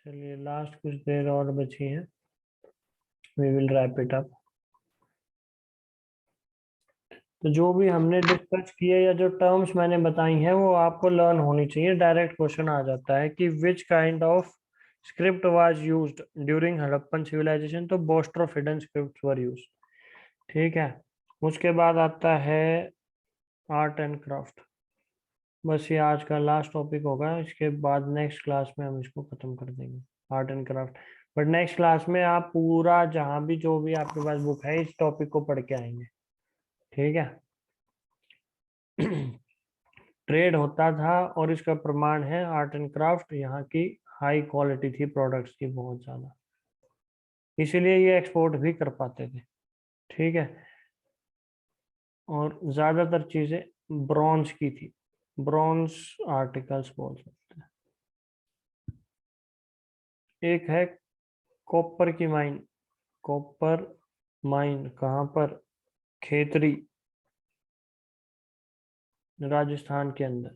चलिए लास्ट कुछ देर और बची है, we will wrap it up. तो जो भी हमने डिस्कस किया या जो टर्म्स मैंने बताई हैं वो आपको लर्न होनी चाहिए। डायरेक्ट क्वेश्चन आ जाता है कि which kind of script was used during Harappan civilization, तो बोस्ट्रोफिडन स्क्रिप्ट वर यूज्ड। ठीक है। उसके बाद आता है आर्ट एंड क्राफ्ट। बस ये आज का लास्ट टॉपिक होगा, इसके बाद नेक्स्ट क्लास में हम इसको खत्म कर देंगे, art and craft. But next class में आप पूरा जहाँ भी जो भी आपके पास बुक है इस टॉपिक को पढ़ के आएंगे। ठीक है। ट्रेड होता था और इसका प्रमाण है आर्ट एंड क्राफ्ट, यहाँ की हाई क्वालिटी थी प्रोडक्ट्स की बहुत ज़्यादा, इसीलिए ये एक्सपोर्ट भी कर पाते थे। ठीक है। और ज़्यादातर चीज़ें ब्रॉन्ज की थी, ब्रॉन्ज आर्टिकल्स बोल सकते हैं। एक है कॉपर की माइन। कॉपर माइन कहाँ पर? खेतरी, राजस्थान के अंदर।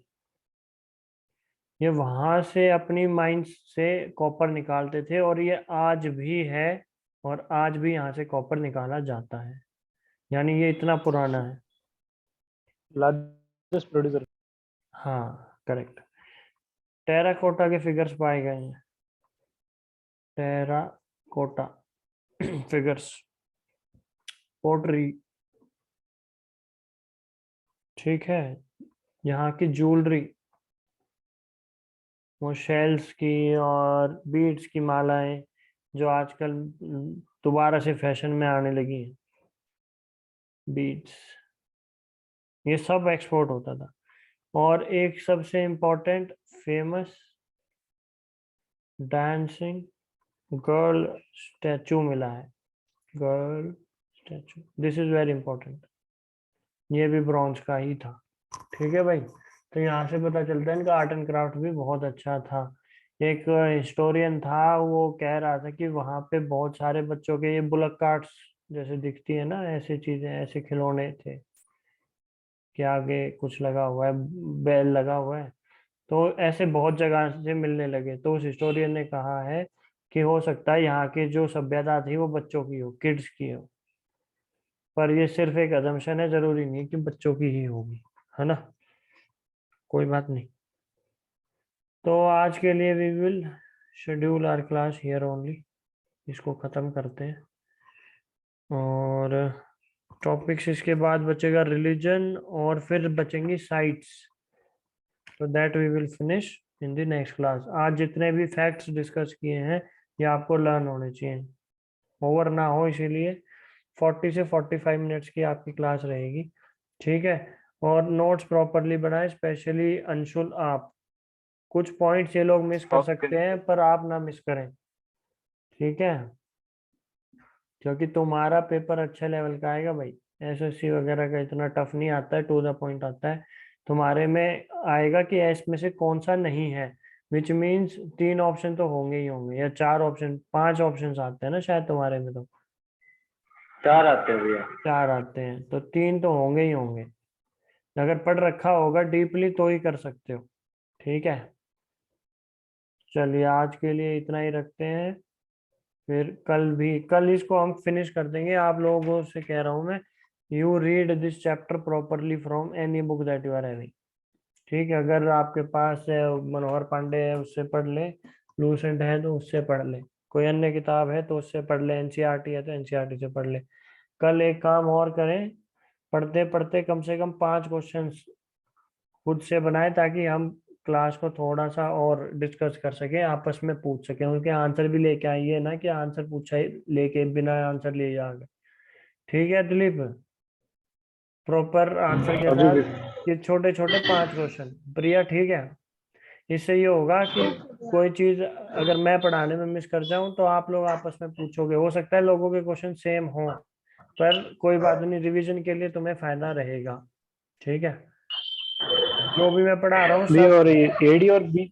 ये वहां से अपनी माइंस से कॉपर निकालते थे और ये आज भी है, और आज भी यहाँ से कॉपर निकाला जाता है, यानी ये इतना पुराना है। Largest producer. हाँ करेक्ट। टेराकोटा के फिगर्स पाए गए हैं, टेराकोटा फिगर्स, पोटरी। ठीक है। यहाँ की ज्वेलरी, वो शेल्स की और बीड्स की मालाएं जो आजकल दोबारा से फैशन में आने लगी हैं, बीड्स, ये सब एक्सपोर्ट होता था। और एक सबसे important famous dancing girl statue मिला है, girl statue, this is very important. ये भी ब्रॉन्ज का ही था। ठीक है भाई। तो यहाँ से पता चलता है इनका आर्ट एंड क्राफ्ट भी बहुत अच्छा था। एक हिस्टोरियन था, वो कह रहा था कि वहाँ पे बहुत सारे बच्चों के ये बुलक कार्ट्स जैसे दिखती है ना, ऐसी चीजें, ऐसे खिलौने थे कि आगे कुछ लगा हुआ है, बैल लगा हुआ है, तो ऐसे बहुत जगह से मिलने लगे। तो उस हिस्टोरियन ने कहा है कि हो सकता है यहाँ की जो सभ्यता थी वो बच्चों की हो, किड्स की हो, पर ये सिर्फ एक अजम्पशन है, जरूरी नहीं कि बच्चों की ही होगी, है ना। कोई बात नहीं। तो आज के लिए we will schedule our class here only, इसको ख़त्म करते हैं। और टॉपिक्स इसके बाद बचेगा रिलीजन, और फिर बचेंगी साइट्स, तो that we will finish in the next class. आज जितने भी फैक्ट्स डिस्कस किए हैं ये आपको लर्न होने चाहिए, ओवर ना हो, इसीलिए 40 से 45 मिनट्स की आपकी क्लास रहेगी। ठीक है। और नोट्स प्रॉपरली बनाए, स्पेशली अंशुल आप। कुछ पॉइंट्स ये लोग मिस कर सकते हैं पर आप ना मिस करें, ठीक है, क्योंकि तुम्हारा पेपर अच्छे लेवल का आएगा भाई। एसएससी वगैरह का इतना टफ नहीं आता है, टू द पॉइंट आता है। तुम्हारे में आएगा कि एस में से कौन सा नहीं है, विच मीन्स 3 ऑप्शन तो होंगे ही होंगे, या 4 ऑप्शन, 5 ऑप्शन आते हैं ना शायद तुम्हारे में, तो 4 आते हैं भैया। 4 आते हैं तो 3 तो होंगे ही होंगे। अगर पढ़ रखा होगा डीपली तो ही कर सकते हो। ठीक है। चलिए आज के लिए इतना ही रखते हैं, फिर कल इसको हम फिनिश कर देंगे। आप लोगों से कह रहा हूँ मैं, you read this chapter properly from any book that you are having. ठीक है। अगर आपके पास मनोहर पांडे है उससे पढ़ ले, लूसेंट है तो उससे पढ़ ले, कोई अन्य किताब है तो उससे पढ़ ले, एनसीईआरटी है तो एनसीईआरटी से पढ़ ले। कल एक काम और करें, पढ़ते पढ़ते कम से कम 5 क्वेश्चन खुद से बनाए, ताकि हम क्लास को थोड़ा सा और डिस्कस कर सके, आपस में पूछ सके, उनके आंसर भी लेके आइए ना कि आंसर पूछा लेके बिना आंसर लिए जाओगे। ठीक है दिलीप, प्रॉपर आंसर के अभी भी साथ ये छोटे छोटे 5 क्वेश्चन। प्रिया ठीक है। इससे ये होगा कि कोई चीज अगर मैं पढ़ाने में मिस कर जाऊं तो आप लोग आपस में पूछोगे, हो सकता है लोगों के क्वेश्चन सेम हो, पर कोई बात नहीं, रिवीजन के लिए तुम्हें फायदा रहेगा। ठीक है। जो भी मैं पढ़ा रहा हूँ भी, सब। और एडी और बी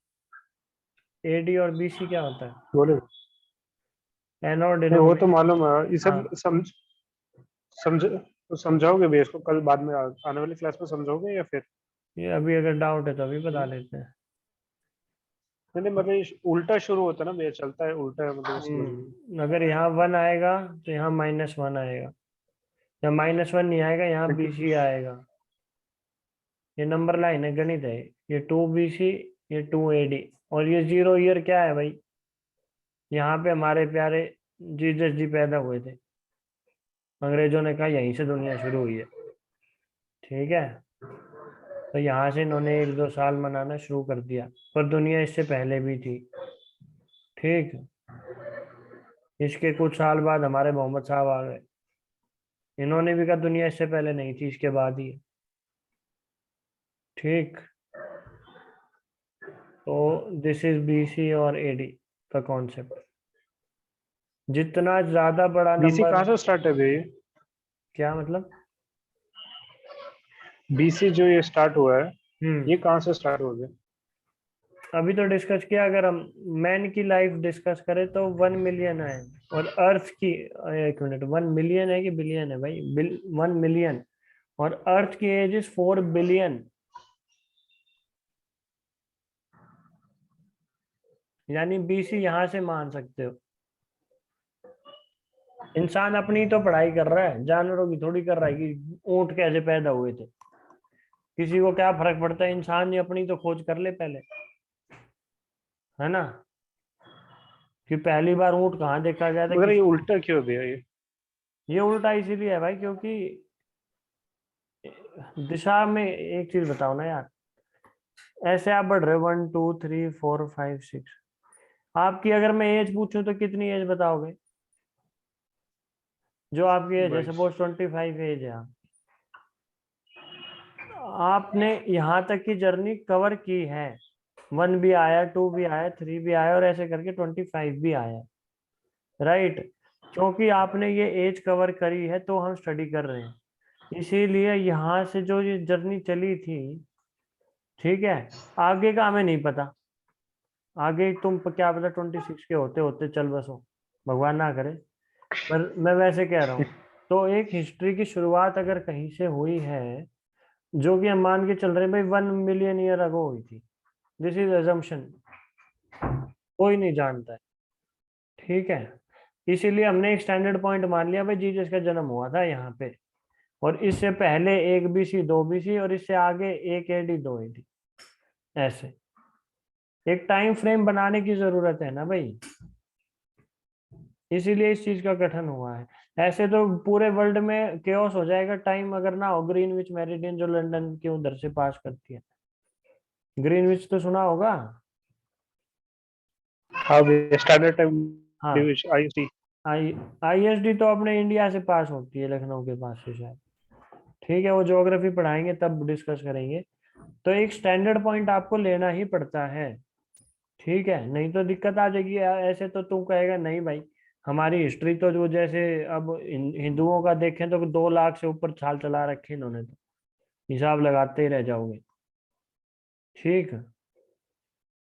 एडी और बीसी क्या होता है? बोले। एनोड नहीं, वो तो डिनोमिनेटर। मालूम है, ये हाँ। सब समझ तो समझाओगे भी इसको कल बाद में आने वाली क्लास में समझाओगे या फिर? ये अभी अगर डाउट है तो अभी बता लेते हैं। नहीं मतलब ये उल्टा शुरू होता है ना भैया, चलता है उल्टा, मतलब समझ लो। अगर यहाँ 1 आएगा तो यहाँ -1 आएगा, या -1 नहीं आएगा, यहाँ लेकिन BC आएगा। ये नंबर लाइन है, गणित है। ये 2BC, ये 2AD, और ये 0 ईयर क्या है भाई? यहाँ पे हमारे प्यारे जीसस जी पैदा हुए थे। अंग्रेजों ने कहा यहीं से दुनिया शुरू हुई है। ठीक है, तो यहाँ से इन्होंने 1-2 साल मनाना शुरू कर दिया, पर दुनिया इससे पहले भी थी। ठीक, इसके कुछ साल बाद हमारे मोहम्मद साहब आ गए, इन्होंने भी कहा दुनिया इससे पहले नहीं थी, इसके बाद ही है। ठीक, तो दिस इज BC और AD का कॉन्सेप्ट। जितना ज्यादा बड़ा बीसी नंबर। कहाँ से स्टार्ट है भैया? क्या मतलब? बीसी जो ये स्टार्ट हुआ है, हम्म, ये कहाँ से स्टार्ट हो गया? अभी तो डिस्कस किया। अगर हम मैन की लाइफ डिस्कस करें तो 1 मिलियन है, और अर्थ की, 1 मिनट, 1 मिलियन है कि बिलियन है भाई? 1 मिलियन, और अर्थ की एज इज 4 बिलियन। यानी BC यहां से मान सकते हो। इंसान अपनी तो पढ़ाई कर रहा है, जानवरों की थोड़ी कर रहा है कि ऊंट कैसे पैदा हुए थे। किसी को क्या फर्क पड़ता है? इंसान ने अपनी तो खोज कर ले पहले, है ना? कि पहली बार ऊंट कहाँ देखा गया था, मगर ये किसी को। उल्टा क्यों भैया ये? ये उल्टा इसीलिए है भाई क्योंकि दिशा में, एक चीज बताओ ना यार, ऐसे आप बढ़ रहे हो 1 2 3 4 5 6, आपकी अगर मैं एज पूछूं तो कितनी एज बताओगे? जो आपकी एज है, 22। सपोज 25 एज है, आपने यहाँ तक की जर्नी कवर की है। 1 भी आया, 2 भी आया, 3 भी आया, और ऐसे करके 25 भी आया। राइट, क्योंकि आपने ये एज कवर करी है तो हम स्टडी कर रहे हैं। इसीलिए यहाँ से जो ये जर्नी चली थी, ठीक है, आगे का हमें नहीं पता। आगे तुम क्या पता 26 के होते होते चल बसो, भगवान ना करे। पर मैं वैसे कह रहा हूँ, तो एक हिस्ट्री की शुरुआत अगर कहीं से हुई है, जो कि हम मान के चल रहे हैं भाई 1 मिलियन ईयर अगो हुई थी, दिस इज अजम्पशन, कोई नहीं जानता है। ठीक है, इसीलिए हमने एक स्टैंडर्ड पॉइंट मान लिया भाई जीसस का जन्म हुआ था यहाँ पे, और इससे पहले 1 BC 2 BC, और इससे आगे 1 AD 2 AD, ऐसे एक टाइम फ्रेम बनाने की जरूरत है ना भाई। इसीलिए इस चीज का गठन हुआ है। ऐसे तो पूरे वर्ल्ड में केओस हो जाएगा टाइम अगर ना हो ग्रीनविच मेरिडियन, जो लंदन के उधर से पास करती है। ग्रीनविच तो सुना होगा। हाँ भैया, स्टैंडर्ड टाइम हाँ, डिवीजन, IST। आई ISD तो अपने इंडिया से पास होती है, लखनऊ के पास से शायद। ठीक है, वो ज्योग्राफी पढ़ाएंगे तब डिस्कस करेंगे। तो एक स्टैंडर्ड पॉइंट आपको लेना ही पड़ता है। ठीक है, नहीं तो दिक्कत आ जाएगी। ऐसे तो तू कहेगा नहीं भाई, हमारी हिस्ट्री तो जो जैसे अब हिंदुओं का देखें तो 2 लाख से ऊपर साल चला रखे इन्होंने, तो हिसाब लगाते ही रह जाओगे। ठीक है,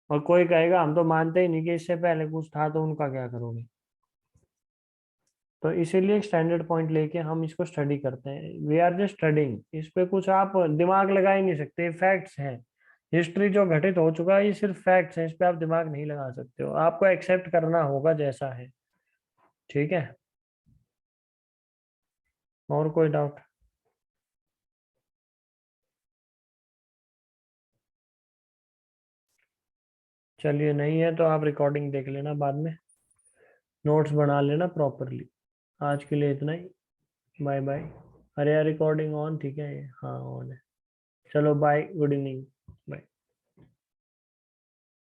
और कोई कहेगा हम तो मानते ही नहीं कि इससे पहले कुछ था, तो उनका क्या करोगे? तो इसीलिए स्टैंडर्ड पॉइंट लेके हम इसको स्टडी करते हैं। वी आर जस्ट स्टडिंग, इस पे कुछ आप दिमाग लगा ही नहीं सकते, फैक्ट्स हैं। हिस्ट्री जो घटित हो चुका है ये सिर्फ फैक्ट्स हैं, इस पे आप दिमाग नहीं लगा सकते हो, आपको एक्सेप्ट करना होगा जैसा है। ठीक है, और कोई डाउट? चलिए, नहीं है तो आप रिकॉर्डिंग देख लेना बाद में, नोट्स बना लेना प्रॉपरली। आज के लिए इतना ही, बाय बाय। अरे यार, रिकॉर्डिंग ऑन ठीक है ये? हाँ ऑन है। चलो बाय, गुड इवनिंग।